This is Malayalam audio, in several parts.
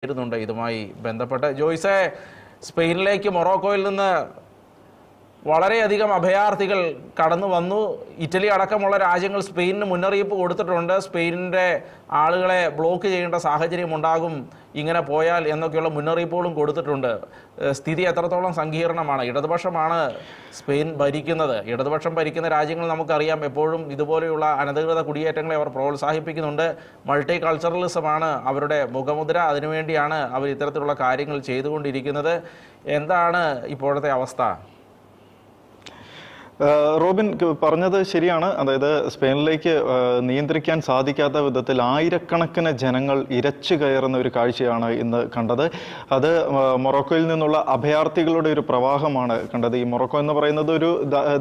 ുന്നുണ്ട് ഇതുമായി ബന്ധപ്പെട്ട്. ജോയ്സെ, സ്പെയിനിലേക്ക് മൊറോക്കോയിൽ നിന്ന് വളരെയധികം അഭയാർത്ഥികൾ കടന്നു വന്നു. ഇറ്റലി അടക്കമുള്ള രാജ്യങ്ങൾ സ്പെയിനിന് മുന്നറിയിപ്പ് കൊടുത്തിട്ടുണ്ട്. സ്പെയിനിൻ്റെ ആളുകളെ ബ്ലോക്ക് ചെയ്യേണ്ട സാഹചര്യം ഉണ്ടാകും ഇങ്ങനെ പോയാൽ എന്നൊക്കെയുള്ള മുന്നറിയിപ്പുകളും കൊടുത്തിട്ടുണ്ട്. സ്ഥിതി എത്രത്തോളം സങ്കീർണമാണ്? ഇടതുപക്ഷമാണ് സ്പെയിൻ ഭരിക്കുന്നത്. ഇടതുപക്ഷം ഭരിക്കുന്ന രാജ്യങ്ങൾ നമുക്കറിയാം, എപ്പോഴും ഇതുപോലെയുള്ള അനധികൃത കുടിയേറ്റങ്ങളെ അവർ പ്രോത്സാഹിപ്പിക്കുന്നുണ്ട്. മൾട്ടി കൾച്ചറലിസമാണ് അവരുടെ മുഖമുദ്ര. അതിനുവേണ്ടിയാണ് അവർ ഇത്തരത്തിലുള്ള കാര്യങ്ങൾ ചെയ്തുകൊണ്ടിരിക്കുന്നത്. എന്താണ് ഇപ്പോഴത്തെ അവസ്ഥ? റോബിൻ പറഞ്ഞത് ശരിയാണ്. അതായത് സ്പെയിനിലേക്ക് നിയന്ത്രിക്കാൻ സാധിക്കാത്ത വിധത്തിൽ ആയിരക്കണക്കിന് ജനങ്ങൾ ഇരച്ചു കയറുന്ന ഒരു കാഴ്ചയാണ് ഇന്ന് കണ്ടത്. അത് മൊറോക്കോയിൽ നിന്നുള്ള അഭയാർത്ഥികളുടെ ഒരു പ്രവാഹമാണ് കണ്ടത്. ഈ മൊറോക്കോ എന്ന് പറയുന്നത് ഒരു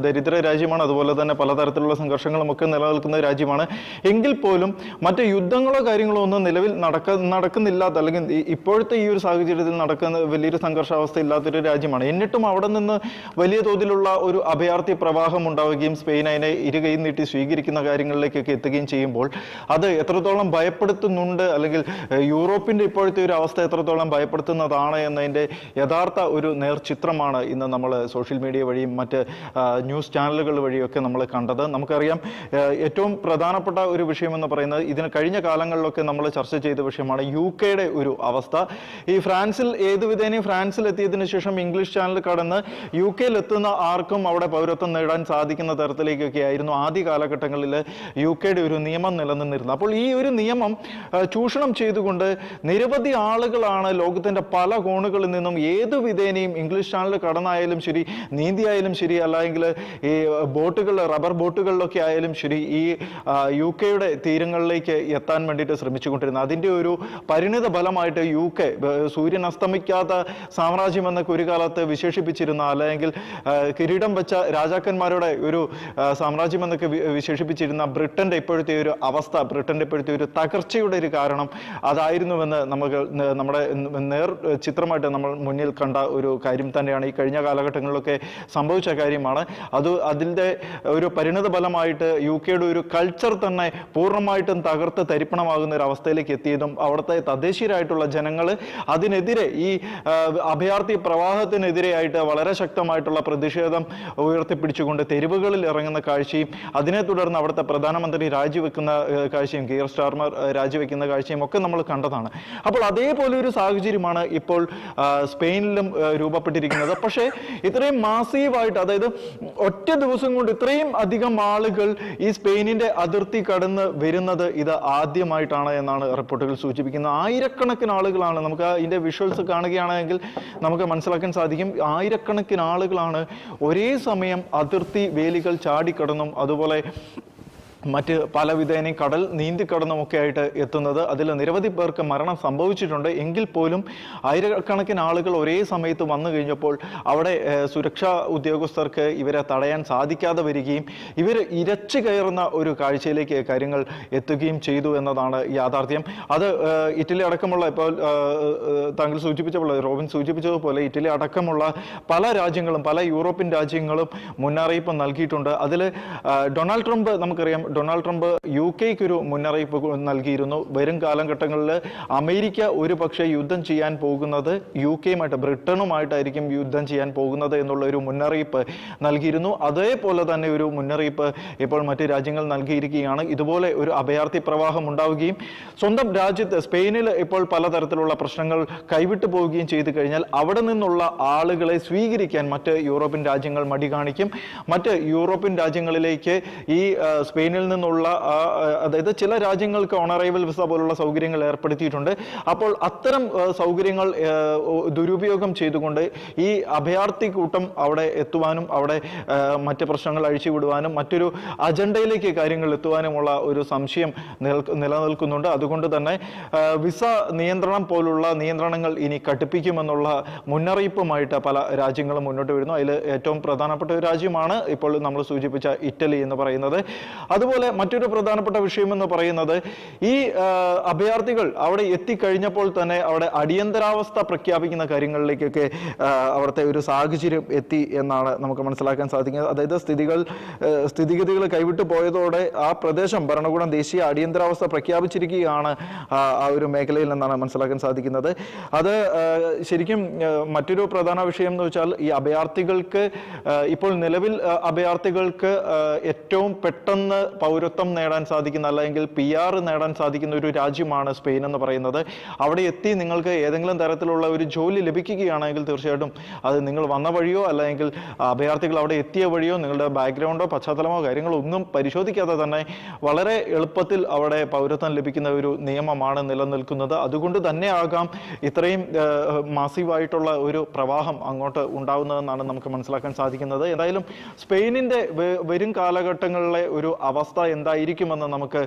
ദരിദ്ര രാജ്യമാണ്, അതുപോലെ തന്നെ പലതരത്തിലുള്ള സംഘർഷങ്ങളും ഒക്കെ നിലനിൽക്കുന്ന രാജ്യമാണ്. എങ്കിൽ പോലും മറ്റ് യുദ്ധങ്ങളോ കാര്യങ്ങളോ ഒന്നും നിലവിൽ നടക്കുന്നില്ലാത്ത, അല്ലെങ്കിൽ ഇപ്പോഴത്തെ ഈ ഒരു സാഹചര്യത്തിൽ നടക്കുന്ന വലിയൊരു സംഘർഷാവസ്ഥ ഇല്ലാത്തൊരു രാജ്യമാണ്. എന്നിട്ടും അവിടെ നിന്ന് വലിയ തോതിലുള്ള ഒരു അഭയാർത്ഥി പ്രവാഹം ഉണ്ടാവുകയും സ്പെയിൻ അതിനെ ഇരുകൈ നീട്ടി സ്വീകരിക്കുന്ന കാര്യങ്ങളിലേക്കൊക്കെ എത്തുകയും ചെയ്യുമ്പോൾ അത് എത്രത്തോളം ഭയപ്പെടുത്തുന്നുണ്ട്, അല്ലെങ്കിൽ യൂറോപ്പിന്റെ ഇപ്പോഴത്തെ ഒരു അവസ്ഥ എത്രത്തോളം ഭയപ്പെടുത്തുന്നതാണ് എന്നതിൻ്റെ യഥാർത്ഥ ഒരു നേർചിത്രമാണ് ഇന്ന് നമ്മൾ സോഷ്യൽ മീഡിയ വഴിയും മറ്റ് ന്യൂസ് ചാനലുകൾ വഴിയൊക്കെ നമ്മൾ കണ്ടത്. നമുക്കറിയാം, ഏറ്റവും പ്രധാനപ്പെട്ട ഒരു വിഷയമെന്ന് പറയുന്നത് ഇതിന് കഴിഞ്ഞ കാലങ്ങളിലൊക്കെ നമ്മൾ ചർച്ച ചെയ്ത വിഷയമാണ് UK-യുടെ ഒരു അവസ്ഥ. ഈ ഫ്രാൻസിൽ ഏതുവിധേനയും ഫ്രാൻസിൽ എത്തിയതിനു ശേഷം ഇംഗ്ലീഷ് ചാനൽ കടന്ന് UK-യിൽ എത്തുന്ന ആർക്കും അവിടെ പൗരത്വം നേടാൻ സാധിക്കുന്ന തരത്തിലേക്കൊക്കെ ആയിരുന്നു ആദ്യ കാലഘട്ടങ്ങളിൽ UK-യുടെ ഒരു നിയമം നിലനിന്നിരുന്നത്. അപ്പോൾ ഈ ഒരു നിയമം ചൂഷണം ചെയ്തുകൊണ്ട് നിരവധി ആളുകളാണ് ലോകത്തിന്റെ പല കോണുകളിൽ നിന്നും ഏതു വിധേനയും ഇംഗ്ലീഷ് ചാനൽ കടന്നായാലും ശരി, നീന്തിയായാലും ശരി, അല്ലെങ്കിൽ ഈ ബോട്ടുകൾ, റബ്ബർ ബോട്ടുകളിലൊക്കെ ആയാലും ശരി, ഈ UK-യുടെ തീരങ്ങളിലേക്ക് എത്താൻ വേണ്ടിയിട്ട് ശ്രമിച്ചുകൊണ്ടിരുന്നത്. അതിൻ്റെ ഒരു പരിണിത ഫലമായിട്ട് UK സൂര്യൻ അസ്തമിക്കാത്ത സാമ്രാജ്യം എന്നൊക്കെ ഒരു കാലത്ത് വിശേഷിപ്പിച്ചിരുന്ന, അല്ലെങ്കിൽ കിരീടം വെച്ച രാജാക്കന്മാരുടെ ഒരു സാമ്രാജ്യം എന്നൊക്കെ വിശേഷിപ്പിച്ചിരുന്ന ബ്രിട്ടന്റെ ഇപ്പോഴത്തെ ഒരു അവസ്ഥ, ബ്രിട്ടന്റെ ഇപ്പോഴത്തെ ഒരു തകർച്ചയുടെ ഒരു കാരണം അതായിരുന്നുവെന്ന് നമ്മുടെ നേർ ചിത്രമായിട്ട് നമ്മൾ മുന്നിൽ കണ്ട ഒരു കാര്യം തന്നെയാണ്. ഈ കഴിഞ്ഞ കാലഘട്ടങ്ങളിലൊക്കെ സംഭവിച്ച കാര്യമാണ്. അതിൻ്റെ ഒരു പരിണിത ഫലമായിട്ട് UK-യുടെ ഒരു കൾച്ചർ തന്നെ പൂർണ്ണമായിട്ടും തകർത്ത് തരിപ്പണമാകുന്ന ഒരു അവസ്ഥയിലേക്ക് എത്തിയതും അവിടുത്തെ തദ്ദേശീയരായിട്ടുള്ള ജനങ്ങൾ അതിനെതിരെ, ഈ അഭയാർത്ഥി പ്രവാഹത്തിനെതിരെയായിട്ട് വളരെ ശക്തമായിട്ടുള്ള പ്രതിഷേധം ഉയർത്തിപ്പിടിച്ചുകൊണ്ട് തെരുവുകളിൽ ഇറങ്ങുന്ന കാഴ്ചയും അതിനെ തുടർന്ന് അവിടുത്തെ പ്രധാനമന്ത്രി രാജിവെക്കുന്ന കാഴ്ചയും, കീർ സ്റ്റാർമർ രാജിവെക്കുന്ന കാഴ്ചയും ഒക്കെ നമ്മൾ കണ്ടതാണ്. അപ്പോൾ അതേപോലെ ഒരു സാഹചര്യമാണ് ഇപ്പോൾ സ്പെയിനിലും രൂപപ്പെട്ടിരിക്കുന്നത്. പക്ഷേ ഇത്രയും മാസീവായിട്ട്, അതായത് ഒറ്റ ദിവസം കൊണ്ട് ഇത്രയും അധികം ആളുകൾ ഈ സ്പെയിനിന്റെ അതിർത്തി കടന്ന് വരുന്നത് ഇത് ആദ്യമായിട്ടാണ് എന്നാണ് റിപ്പോർട്ടുകൾ സൂചിപ്പിക്കുന്നത്. ആയിരക്കണക്കിന് ആളുകളാണ്, നമുക്ക് ഇതിന്റെ വിഷ്വൽസ് കാണുകയാണെങ്കിൽ നമുക്ക് മനസ്സിലാക്കാൻ സാധിക്കും, ആയിരക്കണക്കിന് ആളുകളാണ് ഒരേ സമയം അതിർത്തി വേലികൾ ചാടിക്കടന്നും അതുപോലെ മറ്റ് പല വിധേനയും കടൽ നീന്തിക്കടന്നുമൊക്കെ ആയിട്ട് എത്തുന്നത്. അതിൽ നിരവധി പേർക്ക് മരണം സംഭവിച്ചിട്ടുണ്ട്. എങ്കിൽ പോലും ആയിരക്കണക്കിന് ആളുകൾ ഒരേ സമയത്ത് വന്നു കഴിഞ്ഞപ്പോൾ അവിടെ സുരക്ഷാ ഉദ്യോഗസ്ഥർക്ക് ഇവരെ തടയാൻ സാധിക്കാതെ വരികയും ഇവർ ഇരച്ചു കയറുന്ന ഒരു കാഴ്ചയിലേക്ക് കാര്യങ്ങൾ എത്തുകയും ചെയ്തു എന്നതാണ് യാഥാർത്ഥ്യം. അത് ഇറ്റലി അടക്കമുള്ള, ഇപ്പോൾ താങ്കൾ സൂചിപ്പിച്ചപ്പോൾ, റോബിൻ സൂചിപ്പിച്ചതുപോലെ ഇറ്റലി അടക്കമുള്ള പല രാജ്യങ്ങളും, പല യൂറോപ്യൻ രാജ്യങ്ങളും മുന്നറിയിപ്പ് നൽകിയിട്ടുണ്ട്. അതിൽ ഡൊണാൾഡ് ട്രംപ്, നമുക്കറിയാം, ഡൊണാൾഡ് ട്രംപ് UK-ക്ക് ഒരു മുന്നറിയിപ്പ് നൽകിയിരുന്നു. വരും കാലഘട്ടങ്ങളിൽ അമേരിക്ക ഒരു പക്ഷേ യുദ്ധം ചെയ്യാൻ പോകുന്നത് UK-യുമായിട്ട്, ബ്രിട്ടനുമായിട്ടായിരിക്കും യുദ്ധം ചെയ്യാൻ പോകുന്നത് എന്നുള്ള ഒരു മുന്നറിയിപ്പ് നൽകിയിരുന്നു. അതേപോലെ തന്നെ ഒരു മുന്നറിയിപ്പ് ഇപ്പോൾ മറ്റ് രാജ്യങ്ങൾ നൽകിയിരിക്കുകയാണ്. ഇതുപോലെ ഒരു അഭയാർത്ഥി പ്രവാഹം ഉണ്ടാവുകയും സ്വന്തം രാജ്യത്ത് സ്പെയിനിൽ ഇപ്പോൾ പലതരത്തിലുള്ള പ്രശ്നങ്ങൾ കൈവിട്ടു പോവുകയും ചെയ്തു കഴിഞ്ഞാൽ അവിടെ നിന്നുള്ള ആളുകളെ സ്വീകരിക്കാൻ മറ്റ് യൂറോപ്യൻ രാജ്യങ്ങൾ മടി കാണിക്കും. മറ്റ് യൂറോപ്യൻ രാജ്യങ്ങളിലേക്ക് ഈ സ്പെയിനിൽ നിന്നുള്ള, അതായത് ചില രാജ്യങ്ങൾക്ക് ഓണറൈവൽ വിസ പോലുള്ള സൗകര്യങ്ങൾ ഏർപ്പെടുത്തിയിട്ടുണ്ട്. അപ്പോൾ അത്തരം സൗകര്യങ്ങൾ ദുരുപയോഗം ചെയ്തുകൊണ്ട് ഈ അഭയാർത്ഥി കൂട്ടം അവിടെ എത്തുവാനും അവിടെ മറ്റ് പ്രശ്നങ്ങൾ അഴിച്ചുവിടുവാനും മറ്റൊരു അജണ്ടയിലേക്ക് കാര്യങ്ങൾ എത്തുവാനുമുള്ള ഒരു സംശയം നിലനിൽക്കുന്നുണ്ട്. അതുകൊണ്ട് തന്നെ വിസ നിയന്ത്രണം പോലുള്ള നിയന്ത്രണങ്ങൾ ഇനി കടുപ്പിക്കുമെന്നുള്ള മുന്നറിയിപ്പുമായിട്ട് പല രാജ്യങ്ങളും മുന്നോട്ട് വരുന്നു. അതിൽ ഏറ്റവും പ്രധാനപ്പെട്ട ഒരു രാജ്യമാണ് ഇപ്പോൾ നമ്മൾ സൂചിപ്പിച്ച ഇറ്റലി എന്ന് പറയുന്നത്. അതുപോലെ അതുപോലെ മറ്റൊരു പ്രധാനപ്പെട്ട വിഷയം എന്ന് പറയുന്നത് ഈ അഭയാർത്ഥികൾ അവിടെ എത്തിക്കഴിഞ്ഞപ്പോൾ തന്നെ അവിടെ അടിയന്തരാവസ്ഥ പ്രഖ്യാപിക്കുന്ന കാര്യങ്ങളിലേക്കൊക്കെ അവിടുത്തെ ഒരു സാഹചര്യം എത്തി എന്നാണ് നമുക്ക് മനസ്സിലാക്കാൻ സാധിക്കുന്നത്. അതായത് സ്ഥിതിഗതികൾ കൈവിട്ടു പോയതോടെ ആ പ്രദേശം ഭരണകൂടം ദേശീയ അടിയന്തരാവസ്ഥ പ്രഖ്യാപിച്ചിരിക്കുകയാണ് ആ ഒരു മേഖലയിൽ നിന്നാണ് മനസ്സിലാക്കാൻ സാധിക്കുന്നത്. അത് ശരിക്കും മറ്റൊരു പ്രധാന വിഷയം എന്ന് വെച്ചാൽ ഈ അഭയാർത്ഥികൾക്ക് ഇപ്പോൾ നിലവിൽ അഭയാർത്ഥികൾക്ക് ഏറ്റവും പെട്ടെന്ന് പൗരത്വം നേടാൻ സാധിക്കുന്ന അല്ലെങ്കിൽ PR നേടാൻ സാധിക്കുന്ന ഒരു രാജ്യമാണ് സ്പെയിൻ എന്ന് പറയുന്നത്. അവിടെ എത്തി നിങ്ങൾക്ക് ഏതെങ്കിലും തരത്തിലുള്ള ഒരു ജോലി ലഭിക്കുകയാണെങ്കിൽ തീർച്ചയായിട്ടും അത് നിങ്ങൾ വന്ന വഴിയോ അല്ലെങ്കിൽ അഭയാർത്ഥികൾ അവിടെ എത്തിയ വഴിയോ നിങ്ങളുടെ ബാക്ക്ഗ്രൗണ്ടോ പശ്ചാത്തലമോ കാര്യങ്ങളോ ഒന്നും പരിശോധിക്കാതെ തന്നെ വളരെ എളുപ്പത്തിൽ അവിടെ പൗരത്വം ലഭിക്കുന്ന ഒരു നിയമമാണ് നിലനിൽക്കുന്നത്. അതുകൊണ്ട് തന്നെ ആകാം ഇത്രയും മാസീവായിട്ടുള്ള ഒരു പ്രവാഹം അങ്ങോട്ട് ഉണ്ടാവുന്നതെന്നാണ് നമുക്ക് മനസ്സിലാക്കാൻ സാധിക്കുന്നത്. ഏതായാലും സ്പെയിനിന്റെ വരും കാലഘട്ടങ്ങളിലെ ഒരു അവസ്ഥ എന്തായിരിക്കുമെന്ന് നമുക്ക്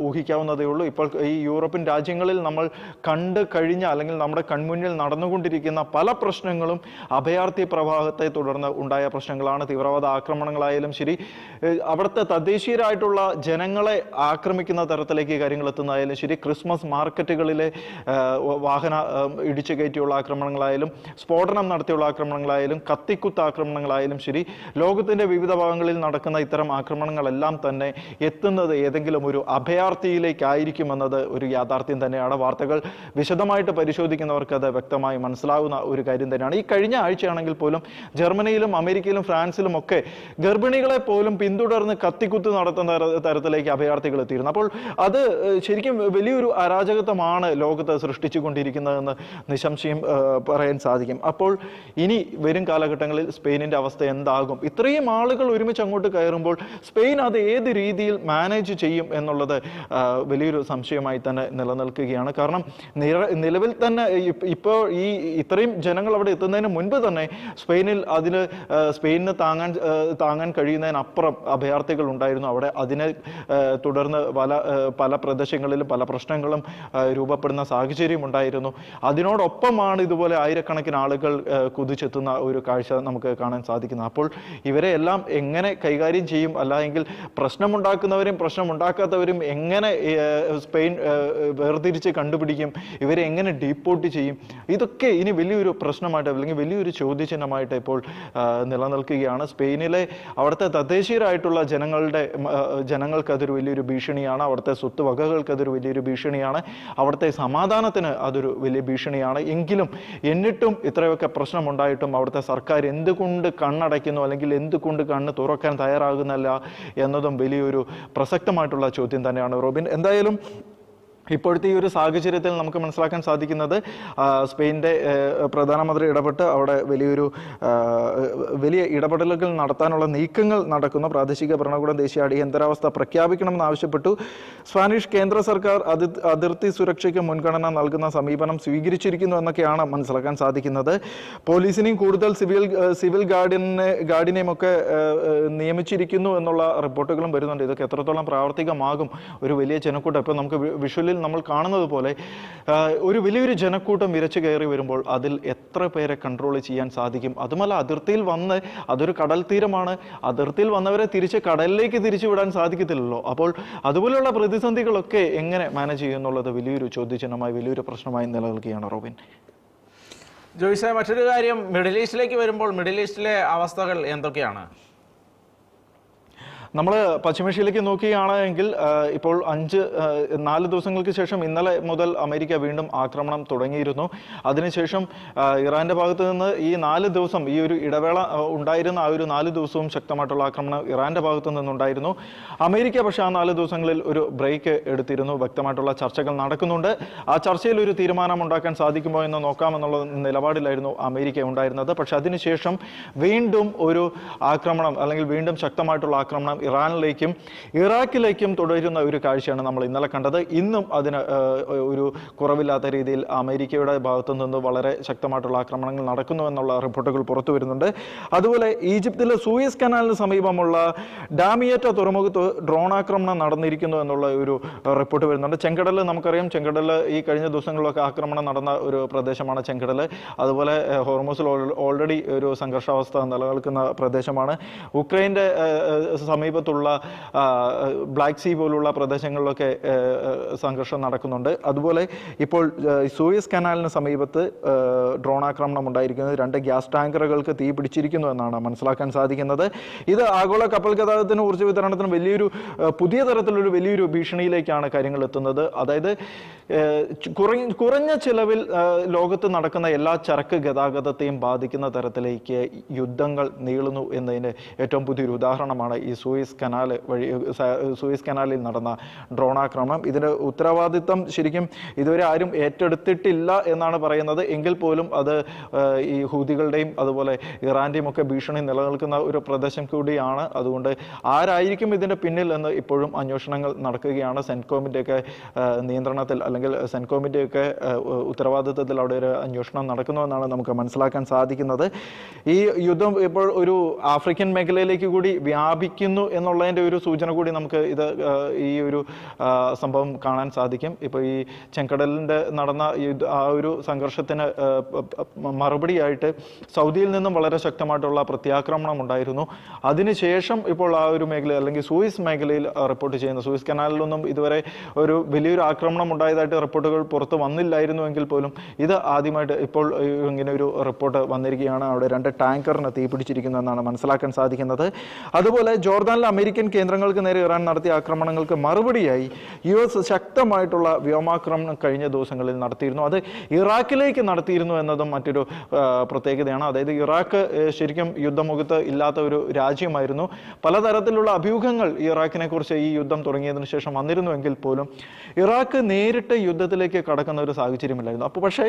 ഊഹിക്കാവുന്നതേ ഉള്ളൂ. ഇപ്പോൾ ഈ യൂറോപ്യൻ രാജ്യങ്ങളിൽ നമ്മൾ കണ്ടു കഴിഞ്ഞ അല്ലെങ്കിൽ നമ്മുടെ കൺമുന്നിൽ നടന്നുകൊണ്ടിരിക്കുന്ന പല പ്രശ്നങ്ങളും അഭയാർത്ഥി പ്രവാഹത്തെ തുടർന്ന് ഉണ്ടായ പ്രശ്നങ്ങളാണ്. തീവ്രവാദ ആക്രമണങ്ങളായാലും ശരി, അവിടുത്തെ തദ്ദേശീയരായിട്ടുള്ള ജനങ്ങളെ ആക്രമിക്കുന്ന തരത്തിലേക്ക് കാര്യങ്ങൾ എത്തുന്നതായാലും ശരി, ക്രിസ്മസ് മാർക്കറ്റുകളിലെ വാഹന ഇടിച്ചു കയറ്റിയുള്ള ആക്രമണങ്ങളായാലും സ്ഫോടനം നടത്തിയുള്ള ആക്രമണങ്ങളായാലും കത്തിക്കുത്ത് ആക്രമണങ്ങളായാലും ശരി, ലോകത്തിന്റെ വിവിധ ഭാഗങ്ങളിൽ നടക്കുന്ന ഇത്തരം ആക്രമണങ്ങളെല്ലാം തന്നെ എത്തുന്നത് ഏതെങ്കിലും ഒരു അഭയാർത്ഥിയിലേക്കായിരിക്കുമെന്നത് ഒരു യാഥാർത്ഥ്യം തന്നെയാണ്. വാർത്തകൾ വിശദമായിട്ട് പരിശോധിക്കുന്നവർക്ക് അത് വ്യക്തമായി മനസ്സിലാവുന്ന ഒരു കാര്യം തന്നെയാണ്. ഈ കഴിഞ്ഞ ആഴ്ചയാണെങ്കിൽ പോലും ജർമ്മനിയിലും അമേരിക്കയിലും ഫ്രാൻസിലും ഒക്കെ ഗർഭിണികളെ പോലും പിന്തുടർന്ന് കത്തിക്കുത്ത് നടത്തുന്ന തരത്തിലേക്ക് അഭയാർത്ഥികൾ എത്തിയിരുന്നു. അപ്പോൾ അത് ശരിക്കും വലിയൊരു അരാജകത്വമാണ് ലോകത്ത് സൃഷ്ടിച്ചുകൊണ്ടിരിക്കുന്നതെന്ന് നിസ്സംശയം പറയാൻ സാധിക്കും. അപ്പോൾ ഇനി വരും കാലഘട്ടങ്ങളിൽ സ്പെയിനിന്റെ അവസ്ഥ എന്താകും? ഇത്രയും ആളുകൾ ഒരുമിച്ച് അങ്ങോട്ട് കയറുമ്പോൾ സ്പെയിൻ അത് ഏത് രീതിയിൽ മാനേജ് ചെയ്യും എന്നുള്ളത് വലിയൊരു സംശയമായി തന്നെ നിലനിൽക്കുകയാണ്. കാരണം നിലവിൽ തന്നെ ഇപ്പോൾ ഈ ഇത്രയും ജനങ്ങൾ അവിടെ എത്തുന്നതിന് മുൻപ് തന്നെ സ്പെയിനിന് താങ്ങാൻ കഴിയുന്നതിനപ്പുറം അഭയാർത്ഥികൾ ഉണ്ടായിരുന്നു അവിടെ. അതിനെ തുടർന്ന് പല പ്രദേശങ്ങളിലും പല പ്രശ്നങ്ങളും രൂപപ്പെടുന്ന സാഹചര്യം ഉണ്ടായിരുന്നു. അതിനോടൊപ്പമാണ് ഇതുപോലെ ആയിരക്കണക്കിന് ആളുകൾ കുതിച്ചെത്തുന്ന ഒരു കാഴ്ച നമുക്ക് കാണാൻ സാധിക്കുന്നത്. അപ്പോൾ ഇവരെ എല്ലാം എങ്ങനെ കൈകാര്യം ചെയ്യും, അല്ലെങ്കിൽ പ്രശ്നമുണ്ടാക്കുന്നവരും പ്രശ്നമുണ്ടാക്കാത്തവരും എങ്ങനെ സ്പെയിൻ വേർതിരിച്ച് കണ്ടുപിടിക്കും, ഇവരെ എങ്ങനെ ഡീപ്പോർട്ട് ചെയ്യും, ഇതൊക്കെ ഇനി വലിയൊരു പ്രശ്നമായിട്ട് അല്ലെങ്കിൽ വലിയൊരു ചോദ്യചിഹ്നമായിട്ട് ഇപ്പോൾ നിലനിൽക്കുകയാണ്. സ്പെയിനിലെ അവിടുത്തെ തദ്ദേശീയരായിട്ടുള്ള ജനങ്ങൾക്ക് അതൊരു വലിയൊരു ഭീഷണിയാണ്. അവിടുത്തെ സ്വത്തുവകകൾക്ക് അതൊരു വലിയൊരു ഭീഷണിയാണ്. അവിടുത്തെ സമാധാനത്തിന് അതൊരു വലിയ ഭീഷണിയാണ്. എന്നിട്ടും ഇത്രയൊക്കെ പ്രശ്നമുണ്ടായിട്ടും അവിടുത്തെ സർക്കാർ എന്തുകൊണ്ട് കണ്ണടയ്ക്കുന്നു അല്ലെങ്കിൽ എന്തുകൊണ്ട് കണ്ണ് തുറക്കാൻ തയ്യാറാകുന്നില്ല എന്നതും വലിയൊരു പ്രസക്തമായിട്ടുള്ള ചോദ്യം തന്നെയാണ് റോബിൻ. എന്തായാലും ഇപ്പോഴത്തെ ഈ ഒരു സാഹചര്യത്തിൽ നമുക്ക് മനസ്സിലാക്കാൻ സാധിക്കുന്നത് സ്പെയിനിൻ്റെ പ്രധാനമന്ത്രി ഇടപെട്ട് അവിടെ വലിയ ഇടപെടലുകൾ നടത്താനുള്ള നീക്കങ്ങൾ നടക്കുന്നു. പ്രാദേശിക ഭരണകൂടം ദേശീയ അടിയന്തരാവസ്ഥ പ്രഖ്യാപിക്കണമെന്ന് ആവശ്യപ്പെട്ടു. സ്പാനിഷ് കേന്ദ്ര സർക്കാർ അതിർത്തി സുരക്ഷയ്ക്ക് മുൻഗണന നൽകുന്ന സമീപനം സ്വീകരിച്ചിരിക്കുന്നു എന്നൊക്കെയാണ് മനസ്സിലാക്കാൻ സാധിക്കുന്നത്. പോലീസിനെയും കൂടുതൽ സിവിൽ ഗാർഡിനെയും ഒക്കെ നിയമിച്ചിരിക്കുന്നു എന്നുള്ള റിപ്പോർട്ടുകളും വരുന്നുണ്ട്. ഇതൊക്കെ എത്രത്തോളം പ്രാവർത്തികമാകും? ഒരു വലിയ ജനക്കൂട്ടം ഇപ്പോൾ നമുക്ക് വിഷ്വലിൽ നമ്മൾ കാണുന്നത് പോലെ ഒരു വലിയൊരു ജനക്കൂട്ടം ഇരച്ചു കയറി വരുമ്പോൾ അതിൽ എത്ര പേരെ കൺട്രോൾ ചെയ്യാൻ സാധിക്കും? അതുമല്ല, അതിർത്തിയിൽ വന്ന് അതൊരു കടൽ തീരമാണ്, അതിർത്തിയിൽ വന്നവരെ തിരിച്ച് കടലിലേക്ക് തിരിച്ചു വിടാൻ സാധിക്കത്തില്ലല്ലോ. അപ്പോൾ അതുപോലെയുള്ള പ്രതിസന്ധികളൊക്കെ എങ്ങനെ മാനേജ് ചെയ്യും എന്നുള്ളത് വലിയൊരു ചോദ്യചിഹ്നമായി വലിയൊരു പ്രശ്നമായി നിലനിൽക്കുകയാണ് റോബിൻ. ജോയ്സെ, മറ്റൊരു കാര്യം, മിഡിൽ ഈസ്റ്റിലേക്ക് വരുമ്പോൾ മിഡിൽ ഈസ്റ്റിലെ അവസ്ഥകൾ എന്തൊക്കെയാണ്? നമ്മൾ പശ്ചിമേഷ്യയിലേക്ക് നോക്കുകയാണെങ്കിൽ ഇപ്പോൾ 4 ദിവസങ്ങൾക്ക് ശേഷം ഇന്നലെ മുതൽ അമേരിക്ക വീണ്ടും ആക്രമണം തുടങ്ങിയിരുന്നു. അതിനുശേഷം ഇറാന്റെ ഭാഗത്ത് നിന്ന് ഈ 4 ദിവസം ഈ ഒരു ഇടവേള ഉണ്ടായിരുന്ന ആ ഒരു 4 ദിവസവും ശക്തമായിട്ടുള്ള ആക്രമണം ഇറാന്റെ ഭാഗത്തു നിന്നുണ്ടായിരുന്നു. അമേരിക്ക പക്ഷേ ആ 4 ദിവസങ്ങളിൽ ഒരു ബ്രേക്ക് എടുത്തിരുന്നു. വ്യക്തമായിട്ടുള്ള ചർച്ചകൾ നടക്കുന്നുണ്ട്. ആ ചർച്ചയിൽ ഒരു തീരുമാനം ഉണ്ടാക്കാൻ സാധിക്കുമോ എന്ന് നോക്കാമെന്നുള്ള നിലപാടിലായിരുന്നു അമേരിക്ക ഉണ്ടായിരുന്നത്. പക്ഷെ അതിനുശേഷം വീണ്ടും ഒരു ആക്രമണം അല്ലെങ്കിൽ വീണ്ടും ശക്തമായിട്ടുള്ള ആക്രമണം ഇറാനിലേക്കും ഇറാഖിലേക്കും തുടരുന്ന ഒരു കാഴ്ചയാണ് നമ്മൾ ഇന്നലെ കണ്ടത്. ഇന്നും അതിന് ഒരു കുറവില്ലാത്ത രീതിയിൽ അമേരിക്കയുടെ ഭാഗത്തു നിന്ന് വളരെ ശക്തമായിട്ടുള്ള ആക്രമണങ്ങൾ നടക്കുന്നു എന്നുള്ള റിപ്പോർട്ടുകൾ പുറത്തു വരുന്നുണ്ട്. അതുപോലെ ഈജിപ്തിലെ സൂയസ് കനാലിന് സമീപമുള്ള ഡാമിയേറ്റ തുറമുഖത്ത് ഡ്രോൺ ആക്രമണം നടന്നിരിക്കുന്നു എന്നുള്ള ഒരു റിപ്പോർട്ട് വരുന്നുണ്ട്. ചെങ്കടൽ നമുക്കറിയാം, ചെങ്കടൽ ഈ കഴിഞ്ഞ ദിവസങ്ങളിലൊക്കെ ആക്രമണം നടന്ന ഒരു പ്രദേശമാണ് ചെങ്കടൽ. അതുപോലെ ഹോർമൂസിൽ ഓൾറെഡി ഒരു സംഘർഷാവസ്ഥ നിലനിൽക്കുന്ന പ്രദേശമാണ്. ഉക്രൈൻ്റെ സമീപ സമീപത്തുള്ള ബ്ലാക്ക് സീ പോലുള്ള പ്രദേശങ്ങളിലൊക്കെ സംഘർഷം നടക്കുന്നുണ്ട്. അതുപോലെ ഇപ്പോൾ സൂയസ് കനാലിന് സമീപത്ത് ഡ്രോൺ ആക്രമണം ഉണ്ടായിരിക്കുന്നത് 2 ഗ്യാസ് ടാങ്കറുകൾക്ക് തീ പിടിച്ചിരിക്കുന്നു എന്നാണ് മനസ്സിലാക്കാൻ സാധിക്കുന്നത്. ഇത് ആഗോള കപ്പൽ ഗതാഗതത്തിന് ഊർജ്ജ വിതരണത്തിന് പുതിയ തരത്തിലൊരു വലിയൊരു ഭീഷണിയിലേക്കാണ് കാര്യങ്ങൾ എത്തുന്നത്. അതായത് കുറഞ്ഞ ചിലവിൽ ലോകത്ത് നടക്കുന്ന എല്ലാ ചരക്ക് ഗതാഗതത്തെയും ബാധിക്കുന്ന തരത്തിലേക്ക് യുദ്ധങ്ങൾ നീളുന്നു എന്നതിന് ഏറ്റവും പുതിയൊരു ഉദാഹരണമാണ് ഈ സൂയസ് കനാലിൽ നടന്ന ഡ്രോൺ ആക്രമണം. ഇതിന്റെ ഉത്തരവാദിത്തം ശരിക്കും ഇതുവരെ ആരും ഏറ്റെടുത്തിട്ടില്ല എന്നാണ് പറയുന്നത്. എങ്കിൽ പോലും അത് ഈ ഹൂതികളുടെയും അതുപോലെ ഇറാന്റെയും ഒക്കെ ഭീഷണി നിലനിൽക്കുന്ന ഒരു പ്രദേശം കൂടിയാണ്. അതുകൊണ്ട് ആരായിരിക്കും ഇതിന്റെ പിന്നിൽ എന്ന് ഇപ്പോഴും അന്വേഷണങ്ങൾ നടക്കുകയാണ്. സെൻകോമിന്റെയൊക്കെ നിയന്ത്രണത്തിൽ അല്ലെങ്കിൽ സെൻകോമിന്റെയൊക്കെ ഉത്തരവാദിത്വത്തിൽ അവിടെ ഒരു അന്വേഷണം നടക്കുന്നുവെന്നാണ് നമുക്ക് മനസ്സിലാക്കാൻ സാധിക്കുന്നത്. ഈ യുദ്ധം ഇപ്പോൾ ഒരു ആഫ്രിക്കൻ മേഖലയിലേക്ക് കൂടി വ്യാപിക്കുന്നു എന്നുള്ളതിൻ്റെ ഒരു സൂചന കൂടി നമുക്ക് ഈ ഒരു സംഭവം കാണാൻ സാധിക്കും. ഇപ്പോൾ ഈ ചെങ്കടലിൻ്റെ നടന്ന ആ ഒരു സംഘർഷത്തിന് മറുപടിയായിട്ട് സൗദിയിൽ നിന്നും വളരെ ശക്തമായിട്ടുള്ള പ്രത്യാക്രമണം ഉണ്ടായിരുന്നു. അതിനുശേഷം ഇപ്പോൾ ആ ഒരു മേഖല അല്ലെങ്കിൽ സൂയിസ് മേഖലയിൽ റിപ്പോർട്ട് ചെയ്യുന്ന സൂയിസ് കനാലിലൊന്നും ഇതുവരെ ഒരു വലിയൊരു ആക്രമണം ഉണ്ടായതായിട്ട് റിപ്പോർട്ടുകൾ പുറത്ത് വന്നില്ലായിരുന്നുവെങ്കിൽ പോലും ഇത് ആദ്യമായിട്ട് ഇപ്പോൾ ഇങ്ങനെ ഒരു റിപ്പോർട്ട് വന്നിരിക്കുകയാണ്. അവിടെ 2 ടാങ്കറിന് തീപിടിച്ചിരിക്കുന്നു എന്നാണ് മനസ്സിലാക്കാൻ സാധിക്കുന്നത്. അതുപോലെ ജോർദാനിലെ അമേരിക്കൻ കേന്ദ്രങ്ങൾക്ക് നേരെ ഇറാൻ നടത്തിയ ആക്രമണങ്ങൾക്ക് മറുപടിയായി US ശക്തമായിട്ടുള്ള വ്യോമാക്രമണം കഴിഞ്ഞ ദിവസങ്ങളിൽ നടത്തിയിരുന്നു. അത് ഇറാഖിലേക്ക് നടത്തിയിരുന്നു എന്നതും മറ്റൊരു പ്രത്യേകതയാണ്. അതായത് ഇറാഖ് ശരിക്കും യുദ്ധമുഖത്ത് ഇല്ലാത്ത ഒരു രാജ്യമായിരുന്നു. പലതരത്തിലുള്ള അഭ്യൂഹങ്ങൾ ഇറാഖിനെ കുറിച്ച് ഈ യുദ്ധം തുടങ്ങിയതിനു ശേഷം വന്നിരുന്നുവെങ്കിൽ പോലും ഇറാഖ് നേരിട്ട് യുദ്ധത്തിലേക്ക് കടക്കുന്ന ഒരു സാഹചര്യമില്ലായിരുന്നു. അപ്പോൾ പക്ഷേ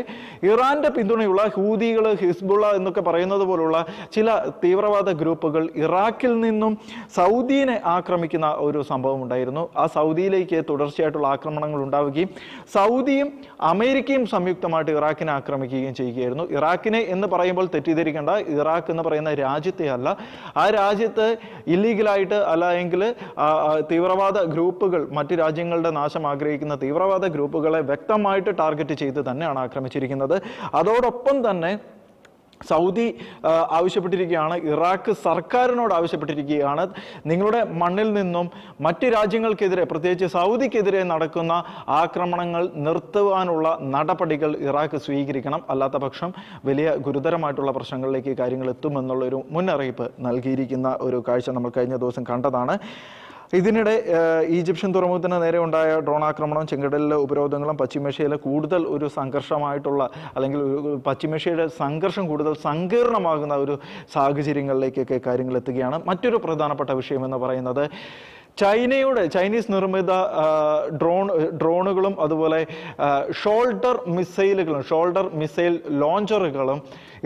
ഇറാന്റെ പിന്തുണയുള്ള ഹൂതികൾ, ഹിസ്ബുള്ള എന്നൊക്കെ പറയുന്നത് പോലുള്ള ചില തീവ്രവാദ ഗ്രൂപ്പുകൾ ഇറാഖിൽ നിന്നും സൗദിയെ ആക്രമിക്കുന്ന ഒരു സംഭവം ഉണ്ടായിരുന്നു. ആ സൗദിയിലേക്ക് തുടർച്ചയായിട്ടുള്ള ആക്രമണങ്ങൾ ഉണ്ടാവുകയും സൗദിയും അമേരിക്കയും സംയുക്തമായിട്ട് ഇറാഖിനെ ആക്രമിക്കുകയും ചെയ്യുകയായിരുന്നു. ഇറാഖിനെ എന്ന് പറയുമ്പോൾ തെറ്റിദ്ധരിക്കേണ്ട, ഇറാഖ് എന്ന് പറയുന്ന രാജ്യത്തെ അല്ല. ആ രാജ്യത്ത് ഇല്ലീഗലായിട്ട് അല്ലെങ്കിൽ തീവ്രവാദ ഗ്രൂപ്പുകൾ, മറ്റ് രാജ്യങ്ങളുടെ നാശം ആഗ്രഹിക്കുന്ന തീവ്രവാദ ഗ്രൂപ്പുകളെ വ്യക്തമായിട്ട് ടാർഗറ്റ് ചെയ്ത് തന്നെയാണ് ആക്രമിച്ചിരിക്കുന്നത്. അതോടൊപ്പം തന്നെ സൗദി ആവശ്യപ്പെട്ടിരിക്കുകയാണ്, ഇറാഖ് സർക്കാരിനോട് ആവശ്യപ്പെട്ടിരിക്കുകയാണ്, നിങ്ങളുടെ മണ്ണിൽ നിന്നും മറ്റ് രാജ്യങ്ങൾക്കെതിരെ പ്രത്യേകിച്ച് സൗദിക്കെതിരെ നടക്കുന്ന ആക്രമണങ്ങൾ നിർത്തുവാനുള്ള നടപടികൾ ഇറാഖ് സ്വീകരിക്കണം. അല്ലാത്ത പക്ഷം വലിയ ഗുരുതരമായിട്ടുള്ള പ്രശ്നങ്ങളിലേക്ക് കാര്യങ്ങൾ എത്തുമെന്നുള്ളൊരു മുന്നറിയിപ്പ് നൽകിയിരിക്കുന്ന ഒരു കാഴ്ച നമ്മൾ കഴിഞ്ഞ ദിവസം കണ്ടതാണ്. ഇതിനിടെ ഈജിപ്ഷ്യൻ തുറമുഖത്തിന് നേരെ ഉണ്ടായ ഡ്രോൺ ആക്രമണവും ചെങ്കടലിലെ ഉപരോധങ്ങളും പശ്ചിമേഷ്യയിലെ കൂടുതൽ ഒരു സംഘർഷമായിട്ടുള്ള അല്ലെങ്കിൽ പശ്ചിമേഷ്യയുടെ സംഘർഷം കൂടുതൽ സങ്കീർണമാകുന്ന ഒരു സാഹചര്യങ്ങളിലേക്കൊക്കെ കാര്യങ്ങൾ എത്തുകയാണ്. മറ്റൊരു പ്രധാനപ്പെട്ട വിഷയമെന്ന് പറയുന്നത് ചൈനീസ് നിർമ്മിത ഡ്രോണുകളും അതുപോലെ ഷോൾഡർ മിസൈൽ ലോഞ്ചറുകളും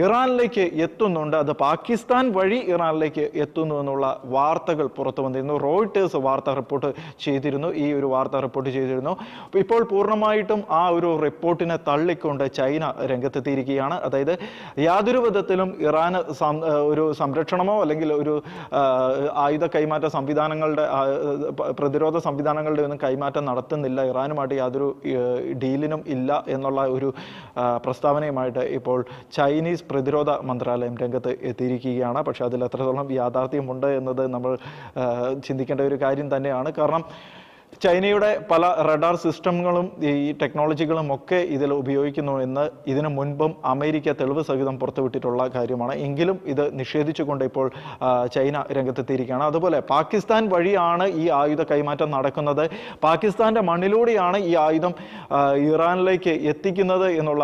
ഇറാനിലേക്ക് എത്തുന്നുണ്ട്. അത് പാകിസ്ഥാൻ വഴി ഇറാനിലേക്ക് എത്തുന്നു എന്നുള്ള വാർത്തകൾ പുറത്തു വന്നിരുന്നു. റോയിട്ടേഴ്സ് ഈ ഒരു വാർത്ത റിപ്പോർട്ട് ചെയ്തിരുന്നു. ഇപ്പോൾ പൂർണ്ണമായിട്ടും ആ ഒരു റിപ്പോർട്ടിനെ തള്ളിക്കൊണ്ട് ചൈന രംഗത്തെത്തിയിരിക്കുകയാണ്. അതായത് യാതൊരു വിധത്തിലും ഇറാന് ഒരു സംരക്ഷണമോ അല്ലെങ്കിൽ ഒരു ആയുധ കൈമാറ്റ സംവിധാനങ്ങളുടെ പ്രതിരോധ സംവിധാനങ്ങളുടെ ഒന്നും കൈമാറ്റം നടത്തുന്നില്ല, ഇറാനുമായിട്ട് യാതൊരു ഡീലിനും ഇല്ല എന്നുള്ള ഒരു പ്രസ്താവനയുമായിട്ട് ഇപ്പോൾ ചൈനീസ് പ്രതിരോധ മന്ത്രാലയം രംഗത്ത് എത്തിയിരിക്കുകയാണ്. പക്ഷെ അതിൽ എത്രത്തോളം യാഥാർത്ഥ്യമുണ്ട് എന്നത് നമ്മൾ ചിന്തിക്കേണ്ട ഒരു കാര്യം തന്നെയാണ്. കാരണം ചൈനയുടെ പല റഡാർ സിസ്റ്റങ്ങളും ഈ ടെക്നോളജികളും ഒക്കെ ഇതിൽ ഉപയോഗിക്കുന്നു എന്ന് ഇതിനു മുൻപും അമേരിക്ക തെളിവ് സഹിതം പുറത്തുവിട്ടിട്ടുള്ള കാര്യമാണ്. എങ്കിലും ഇത് നിഷേധിച്ചുകൊണ്ട് ഇപ്പോൾ ചൈന രംഗത്തെത്തിയിരിക്കുകയാണ്. അതുപോലെ പാകിസ്ഥാൻ വഴിയാണ് ഈ ആയുധ കൈമാറ്റം നടക്കുന്നത്, പാകിസ്ഥാന്റെ മണ്ണിലൂടെയാണ് ഈ ആയുധം ഇറാനിലേക്ക് എത്തിക്കുന്നത് എന്നുള്ള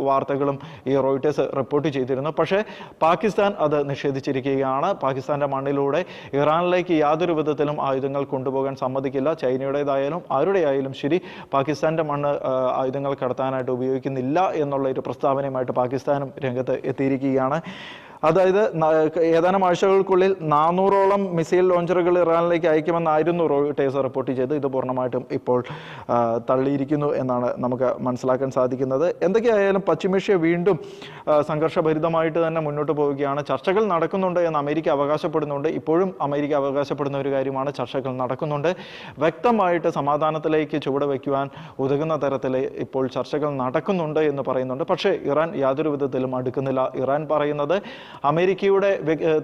വാർത്തകളും ഈ റോയിട്ടേഴ്സ് റിപ്പോർട്ട് ചെയ്തിരുന്നു. പക്ഷേ പാകിസ്ഥാൻ അത് നിഷേധിച്ചിരിക്കുകയാണ്. പാകിസ്ഥാന്റെ മണ്ണിലൂടെ ഇറാനിലേക്ക് യാതൊരു വിധത്തിലും ആയുധങ്ങൾ കൊണ്ടുപോകാൻ സമ്മതിക്കില്ല. ചൈനയുടേതായാലും ആരുടെയായാലും ശരി, പാകിസ്ഥാന്റെ മണ്ണ് ആയുധങ്ങൾ കടത്താനായിട്ട് ഉപയോഗിക്കുന്നില്ല എന്നുള്ള ഒരു പ്രസ്താവനയുമായിട്ട് പാകിസ്ഥാനും രംഗത്ത് എത്തിയിരിക്കുകയാണ്. അതായത് ഏതാനും ആഴ്ചകൾക്കുള്ളിൽ 400ഓളം മിസൈൽ ലോഞ്ചറുകൾ ഇറാനിലേക്ക് അയക്കുമെന്നായിരുന്നു റോയിട്ടേഴ്സ് റിപ്പോർട്ട് ചെയ്ത്. ഇത് പൂർണ്ണമായിട്ടും ഇപ്പോൾ തള്ളിയിരിക്കുന്നു എന്നാണ് നമുക്ക് മനസ്സിലാക്കാൻ സാധിക്കുന്നത്. എന്തൊക്കെയായാലും പശ്ചിമേഷ്യ വീണ്ടും സംഘർഷഭരിതമായിട്ട് തന്നെ മുന്നോട്ട് പോവുകയാണ്. ചർച്ചകൾ നടക്കുന്നുണ്ട് എന്ന് അമേരിക്ക അവകാശപ്പെടുന്നുണ്ട്. ഇപ്പോഴും അമേരിക്ക അവകാശപ്പെടുന്ന ഒരു കാര്യമാണ്, ചർച്ചകൾ നടക്കുന്നുണ്ട്, വ്യക്തമായിട്ട് സമാധാനത്തിലേക്ക് ചുവട് വയ്ക്കുവാൻ ഉതകുന്ന തരത്തിൽ ഇപ്പോൾ ചർച്ചകൾ നടക്കുന്നുണ്ട് എന്ന് പറയുന്നുണ്ട്. പക്ഷേ ഇറാൻ യാതൊരു വിധത്തിലും അടുക്കുന്നില്ല. ഇറാൻ പറയുന്നത് അമേരിക്കയുടെ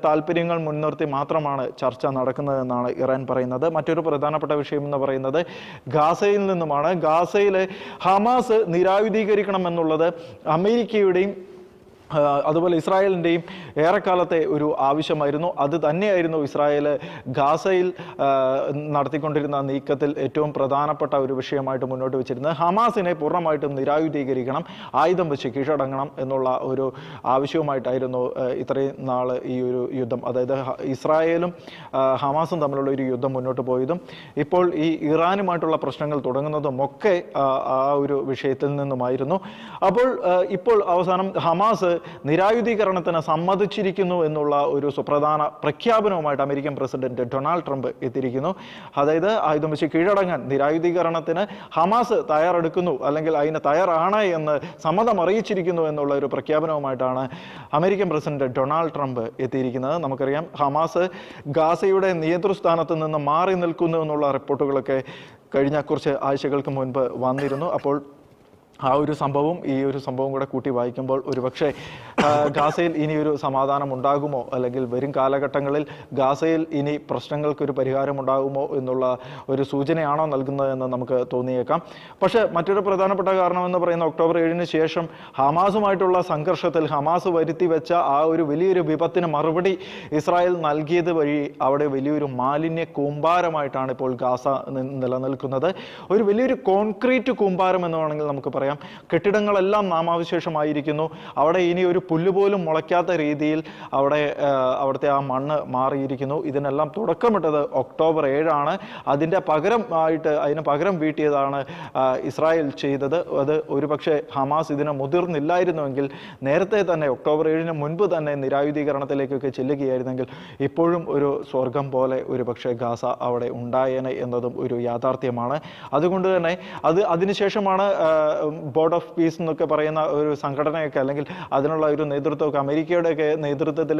താല്പര്യങ്ങൾ മുൻനിർത്തി മാത്രമാണ് ചർച്ച നടക്കുന്നതെന്നാണ് ഇറാൻ പറയുന്നത്. മറ്റൊരു പ്രധാനപ്പെട്ട വിഷയം എന്ന് പറയുന്നത് ഗാസയിൽ നിന്നുമാണ്. ഗാസയിലെ ഹമാസ് നിരായുധീകരിക്കണം എന്നുള്ളത് അമേരിക്കയുടെയും അതുപോലെ ഇസ്രായേലിൻ്റെയും ഏറെക്കാലത്തെ ഒരു ആവശ്യമായിരുന്നു. അത് തന്നെയായിരുന്നു ഇസ്രായേൽ ഗാസയിൽ നടത്തിക്കൊണ്ടിരുന്ന നീക്കത്തിൽ ഏറ്റവും പ്രധാനപ്പെട്ട ഒരു വിഷയമായിട്ട് മുന്നോട്ട് വെച്ചിരുന്നത്. ഹമാസിനെ പൂർണ്ണമായിട്ടും നിരായുധീകരിക്കണം, ആയുധം വെച്ച് കീഴടങ്ങണം എന്നുള്ള ഒരു ആവശ്യവുമായിട്ടായിരുന്നു ഇത്രയും നാൾ ഈ ഒരു യുദ്ധം, അതായത് ഇസ്രായേലും ഹമാസും തമ്മിലുള്ള ഒരു യുദ്ധം മുന്നോട്ട് പോയതും ഇപ്പോൾ ഈ ഇറാനുമായിട്ടുള്ള പ്രശ്നങ്ങൾ തുടങ്ങുന്നതും ഒക്കെ ആ ഒരു വിഷയത്തിൽ നിന്നുമായിരുന്നു. അപ്പോൾ ഇപ്പോൾ അവസാനം ഹമാസ് നിരായുധീകരണത്തിന് സമ്മതിച്ചിരിക്കുന്നു എന്നുള്ള ഒരു സുപ്രധാന പ്രഖ്യാപനവുമായിട്ട് അമേരിക്കൻ പ്രസിഡന്റ് ഡൊണാൾഡ് ട്രംപ് എത്തിയിരിക്കുന്നു. അതായത് ആയുധം വെച്ച് കീഴടങ്ങാൻ നിരായുധീകരണത്തിന് ഹമാസ് തയ്യാറെടുക്കുന്നു, അല്ലെങ്കിൽ അതിന് തയ്യാറാണ് എന്ന് സമ്മതം അറിയിച്ചിരിക്കുന്നു എന്നുള്ള ഒരു പ്രഖ്യാപനവുമായിട്ടാണ് അമേരിക്കൻ പ്രസിഡന്റ് ഡൊണാൾഡ് ട്രംപ് എത്തിയിരിക്കുന്നത്. നമുക്കറിയാം ഗാസയുടെ നേതൃസ്ഥാനത്ത് നിന്ന് മാറി നിൽക്കുന്നു എന്നുള്ള റിപ്പോർട്ടുകളൊക്കെ കഴിഞ്ഞ കുറച്ച് ആഴ്ചകൾക്ക് മുൻപ് വന്നിരുന്നു. അപ്പോൾ ആ ഒരു സംഭവം ഈ ഒരു സംഭവം കൂടെ കൂട്ടി വായിക്കുമ്പോൾ ഒരുപക്ഷെ ഗാസയിൽ ഇനിയൊരു സമാധാനം ഉണ്ടാകുമോ, അല്ലെങ്കിൽ വരും കാലഘട്ടങ്ങളിൽ ഗാസയിൽ ഇനി പ്രശ്നങ്ങൾക്കൊരു പരിഹാരം ഉണ്ടാകുമോ എന്നുള്ള ഒരു സൂചനയാണോ നൽകുന്നതെന്ന് നമുക്ക് തോന്നിയേക്കാം. പക്ഷേ മറ്റൊരു പ്രധാനപ്പെട്ട കാരണമെന്ന് പറയുന്ന ഒക്ടോബർ 7-ന് ശേഷം ഹമാസുമായിട്ടുള്ള സംഘർഷത്തിൽ ഹമാസ് വരുത്തി വെച്ച ആ ഒരു വലിയൊരു വിപത്തിന് മറുപടി ഇസ്രായേൽ നൽകിയത് വഴി അവിടെ വലിയൊരു മാലിന്യ കൂമ്പാരമായിട്ടാണ് ഇപ്പോൾ ഗാസ നിലനിൽക്കുന്നത്. ഒരു വലിയൊരു കോൺക്രീറ്റ് കൂമ്പാരം എന്ന് വേണമെങ്കിൽ നമുക്ക് പറയാം. കെട്ടിടങ്ങളെല്ലാം നാമാവശേഷമായിരിക്കുന്നു. അവിടെ ഇനി ഒരു പുല്ലുപോലും മുളയ്ക്കാത്ത രീതിയിൽ അവിടുത്തെ ആ മണ്ണ് മാറിയിരിക്കുന്നു. ഇതിനെല്ലാം തുടക്കമിട്ടത് ഒക്ടോബർ 7-ആണ്. അതിന് പകരം വീട്ടിയതാണ് ഇസ്രായേൽ ചെയ്തത്. അത് ഒരുപക്ഷെ ഹമാസ് ഇതിന് മുതിർന്നില്ലായിരുന്നുവെങ്കിൽ നേരത്തെ തന്നെ ഒക്ടോബർ 7-ന് മുൻപ് തന്നെ നിരായുധീകരണത്തിലേക്കൊക്കെ ചെല്ലുകയായിരുന്നെങ്കിൽ ഇപ്പോഴും ഒരു സ്വർഗം പോലെ ഒരുപക്ഷെ ഗാസ അവിടെ ഉണ്ടായേനെ എന്നതും ഒരു യാഥാർത്ഥ്യമാണ്. അതുകൊണ്ട് തന്നെ അതിനുശേഷമാണ് ബോർഡ് ഓഫ് പീസ് എന്നൊക്കെ പറയുന്ന ഒരു സംഘടനയൊക്കെ, അല്ലെങ്കിൽ അതിനുള്ള ഒരു നേതൃത്വമൊക്കെ അമേരിക്കയുടെയൊക്കെ നേതൃത്വത്തിൽ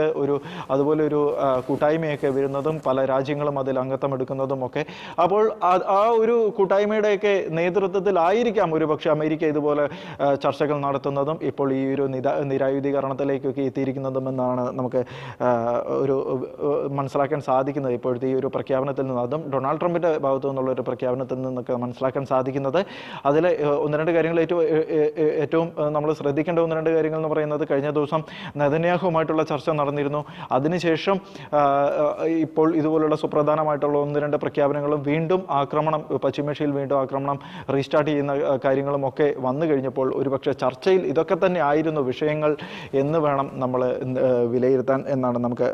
അതുപോലെ ഒരു കൂട്ടായ്മയൊക്കെ വരുന്നതും പല രാജ്യങ്ങളും അതിൽ അംഗത്വം എടുക്കുന്നതും ഒക്കെ. അപ്പോൾ ആ ഒരു കൂട്ടായ്മയുടെയൊക്കെ നേതൃത്വത്തിലായിരിക്കാം ഒരുപക്ഷെ അമേരിക്ക ഇതുപോലെ ചർച്ചകൾ നടത്തുന്നതും ഇപ്പോൾ ഈ ഒരു നിരായുധീകരണത്തിലേക്കൊക്കെ എത്തിയിരിക്കുന്നതും എന്നാണ് നമുക്ക് ഒരു മനസ്സിലാക്കാൻ സാധിക്കുന്നത് ഇപ്പോഴത്തെ ഈ ഒരു പ്രഖ്യാപനത്തിൽ നിന്ന്. അതും ഡൊണാൾഡ് ട്രംപിൻ്റെ ഭാഗത്തു നിന്നുള്ള ഒരു പ്രഖ്യാപനത്തിൽ നിന്നൊക്കെ മനസ്സിലാക്കാൻ സാധിക്കുന്നത്. അതിൽ ഒന്ന് രണ്ട് കാര്യങ്ങൾ ഏറ്റവും നമ്മൾ ശ്രദ്ധിക്കേണ്ട ഒന്ന് രണ്ട് കാര്യങ്ങൾ എന്ന് പറയുന്നത്, കഴിഞ്ഞ ദിവസം നെതന്യാഹുവുമായിട്ടുള്ള ചർച്ച നടന്നിരുന്നു. അതിനുശേഷം ഇപ്പോൾ ഇതുപോലുള്ള സുപ്രധാനമായിട്ടുള്ള ഒന്ന് രണ്ട് പ്രഖ്യാപനങ്ങളും വീണ്ടും പശ്ചിമേഷ്യയിൽ വീണ്ടും ആക്രമണം റീസ്റ്റാർട്ട് ചെയ്യുന്ന കാര്യങ്ങളും ഒക്കെ വന്നു കഴിഞ്ഞപ്പോൾ ഒരുപക്ഷെ ചർച്ചയിൽ ഇതൊക്കെ തന്നെ ആയിരുന്നു വിഷയങ്ങൾ എന്ന് വേണം നമ്മൾ വിലയിരുത്താൻ എന്നാണ് നമുക്ക്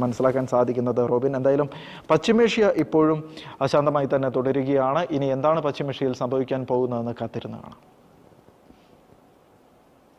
മനസ്സിലാക്കാൻ സാധിക്കുന്നത്. റോബിൻ, എന്തായാലും പശ്ചിമേഷ്യ ഇപ്പോഴും അശാന്തമായി തന്നെ തുടരുകയാണ്. ഇനി എന്താണ് പശ്ചിമേഷ്യയിൽ സംഭവിക്കാൻ പോകുന്നതെന്ന് കാത്തിരുന്നതാണ്.